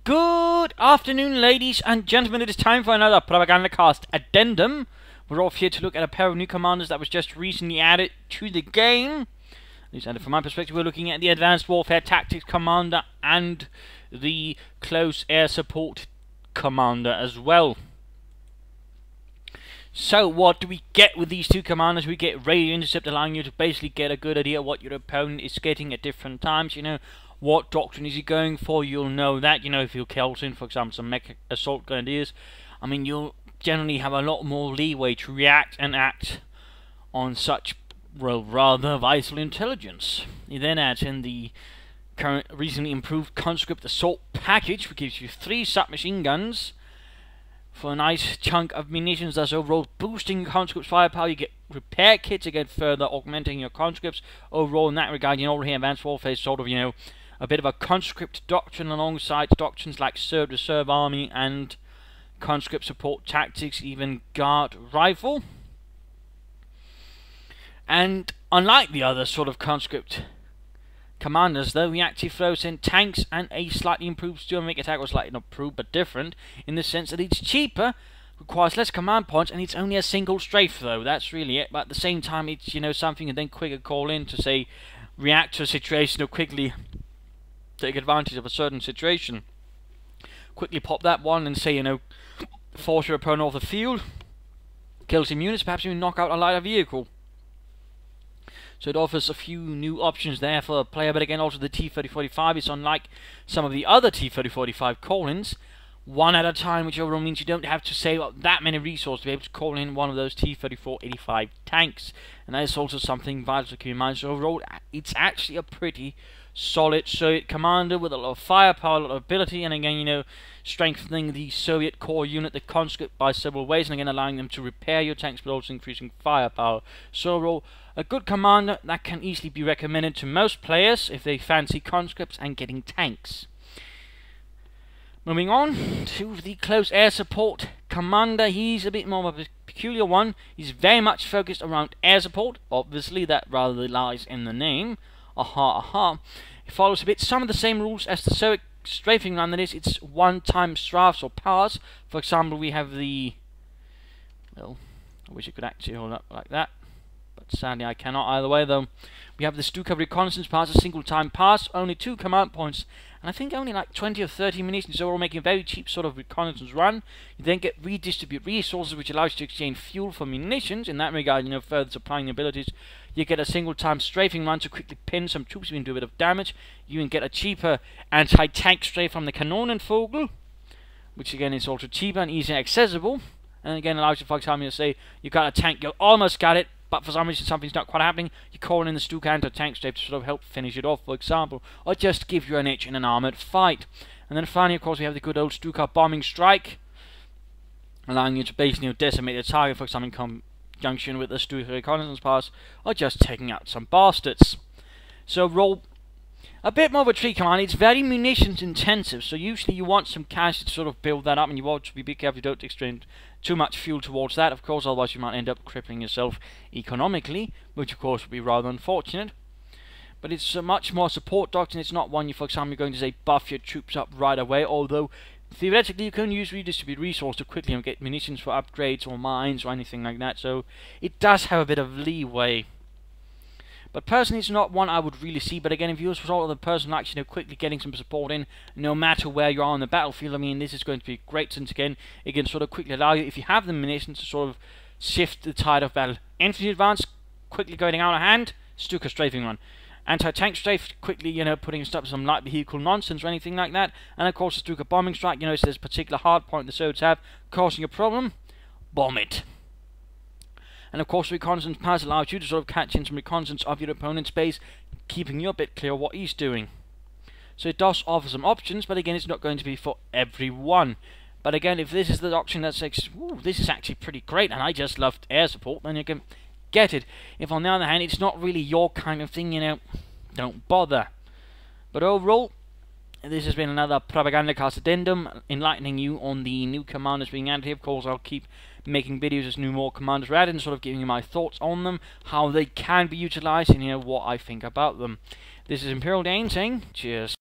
Good afternoon, ladies and gentlemen. It is time for another Propagandacast Addendum. We're off here to look at a pair of new commanders that was just recently added to the game. At least from my perspective, we're looking at the Advanced Warfare Tactics Commander and the Close Air Support Commander as well. So, what do we get with these two commanders? We get Radio Intercept, allowing you to basically get a good idea of what your opponent is getting at different times. You know, what doctrine is he going for? You'll know that. You know, if you're Kelton, for example, some mech assault grenadiers, I mean, you'll generally have a lot more leeway to react and act on such, well, rather vital intelligence. He then adds in the current recently improved conscript assault package, which gives you 3 submachine guns for a nice chunk of munitions, thus overall boosting conscript's firepower. You get repair kits, again further augmenting your conscripts. Overall, in that regard, you know, here Advanced Warfare is sort of, you know, a bit of a conscript doctrine alongside doctrines like Serve to Serve Army and conscript support tactics, even guard rifle. And unlike the other sort of conscript commanders, though, he actually throws in tanks and a slightly improved steel-make attack, or slightly not improved but different, in the sense that it's cheaper, requires less command points, and it's only a single strafe, though. That's really it. But at the same time, it's, you know, something and then quicker call in to, say, react to a situation or quickly take advantage of a certain situation. Quickly pop that one and say, you know, force your opponent off the field, kill some units, perhaps even knock out a lighter vehicle. So it offers a few new options there for a player, but again, also the T-3045 is unlike some of the other T-3045 call-ins, one at a time, which overall means you don't have to save up that many resources to be able to call in one of those T-3485 tanks. And that is also something vital to keep in mind. So overall, it's actually a pretty solid Soviet commander with a lot of firepower, a lot of ability, and again, you know, strengthening the Soviet core unit, the conscript, by several ways, and again, allowing them to repair your tanks, but also increasing firepower. So overall, a good commander that can easily be recommended to most players if they fancy conscripts and getting tanks. Moving on to the Close Air Support Commander, he's a bit more of a peculiar one. He's very much focused around air support. Obviously, that rather lies in the name. Aha, aha. It follows a bit some of the same rules as the Soviet strafing run, that is, it's one-time strafes or powers. For example, we have the... well, I wish I could actually hold up like that, but sadly I cannot either way, though. We have the Stuka reconnaissance pass, a single-time pass, only 2 command points, and I think only like 20 or 30 munitions, so we're making a very cheap sort of reconnaissance run. You then get redistribute resources, which allows you to exchange fuel for munitions. In that regard, you know, further supplying abilities. You get a single-time strafing run to quickly pin some troops, even do a bit of damage. You can get a cheaper anti-tank strafe from the Kanonenvogel, which again is also cheaper and easier accessible. And again, allows you, for example, to say you got a tank, you almost got it, but for some reason something's not quite happening. You call in the Stuka anti-tank strafe to sort of help finish it off, for example, or just give you an edge in an armoured fight. And then finally, of course, we have the good old Stuka bombing strike, allowing you to basically decimate the target, for example, in conjunction with the Stuka reconnaissance pass, or just taking out some bastards. So roll a bit more of a tree command. It's very munitions intensive, so usually you want some cash to sort of build that up, and you want to be careful you don't extend too much fuel towards that, of course, otherwise you might end up crippling yourself economically, which of course would be rather unfortunate. But it's a much more support doctrine. It's not one you, for example, you're going to say buff your troops up right away, although theoretically you can use redistribute resources to quickly get munitions for upgrades or mines or anything like that, so it does have a bit of leeway. But personally, it's not one I would really see. But again, if you're sort of the person actually, you know, quickly getting some support in, no matter where you are on the battlefield, I mean, this is going to be great, since again, it can sort of quickly allow you, if you have the munitions, to sort of shift the tide of battle. Infantry advance, quickly going out of hand, Stuka strafing run. Anti-tank strafe, quickly, you know, putting stop some light vehicle nonsense or anything like that. And of course, the Stuka bombing strike, you know, if there's a particular hard point the Soviets have causing a problem, bomb it. And of course, reconnaissance pass allows you to sort of catch in some reconnaissance of your opponent's base, keeping you a bit clear of what he's doing. So it does offer some options, but again, it's not going to be for everyone. But again, if this is the option that says, ooh, this is actually pretty great, and I just loved air support, then you can get it. If on the other hand, it's not really your kind of thing, you know, don't bother. But overall, this has been another Propagandacast Addendum, enlightening you on the new commanders being added here. Of course, I'll keep making videos as more commanders are added, and sort of giving you my thoughts on them, how they can be utilized, and, you know, what I think about them. This is Imperial Dane saying cheers.